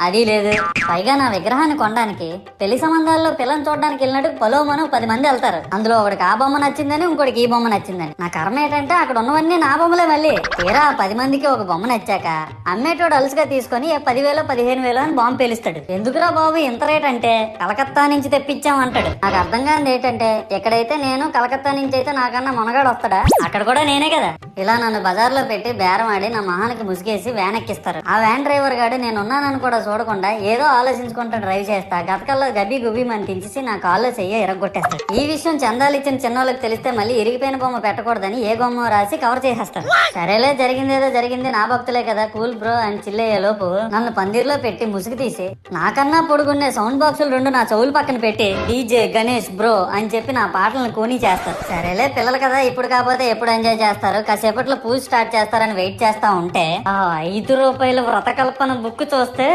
అది లేదు. పైగా నా విగ్రహాన్ని కొనడానికి పెళ్లి సంబంధాల్లో పిల్లని చూడడానికి వెళ్ళినట్టు పొలోమను 10 మంది వెళ్తారు. అందులో ఒకడికి ఆ బొమ్మ నచ్చిందని, ఇంకోటికి ఈ బొమ్మ నచ్చిందని. నా కర్మ ఏంటంటే అక్కడ ఉన్నవన్నీ నా బొమ్మలే. మళ్ళీ తీరా 10 మందికి ఒక బొమ్మ నచ్చాక అమ్మేటోడు అలుసుగా తీసుకొని 10,000 15,000 అని బాంబు పేలుస్తాడు. ఎందుకురా బాబు ఇంత రేట్ అంటే కలకత్తా నుంచి తెప్పించాం అంటాడు. నాకు అర్థం కానిది ఏంటంటే ఎక్కడైతే నేను కలకత్తా నుంచి అయితే నాకన్నా మొనగాడు వస్తాడా, అక్కడ కూడా నేనే కదా. ఇలా నన్ను బజార్లో పెట్టి బేరం ఆడి నా మొహానికి ముసుగేసి వ్యాన్ ఎక్కిస్తారు. ఆ వ్యాన్ డ్రైవర్ గాడు నేనున్నానని కూడా చూడకుండా ఏదో ఆలోచించుకుంటూ డ్రైవ్ చేస్తా గతకల్లో గబ్బి గుబ్బి అని తించేసి నా కాల్లో చెయ్యి ఎరగొట్టేస్తాడు. ఈ విషయం చందాలు ఇచ్చిన చిన్నోళ్ళకి తెలిస్తే మళ్ళీ ఇరిగిపోయిన బొమ్మ పెట్టకూడదని ఏ బొమ్మ రాసి కవర్ చేసేస్తాడు. సరేలే జరిగిందేదో జరిగింది, నా భక్తులే కదా, కూల్ బ్రో అని చిల్లయ్యే లోపు నన్ను పందిర్లో పెట్టి ముసుగు తీసి నాకన్నా పొడుగుండే సౌండ్ బాక్సులు 2 నా చెవులు పక్కన పెట్టి డీజే గణేష్ బ్రో అని చెప్పి నా పాటలను కూనీ చేస్తారు. సరేలే పిల్లలు కదా, ఇప్పుడు కాకపోతే ఎప్పుడు ఎంజాయ్ చేస్తారు, కాసేపట్లో పూజ స్టార్ట్ చేస్తారని వెయిట్ చేస్తా ఉంటే ఆ 5 రూపాయల వ్రతకల్పన బుక్ చూస్తే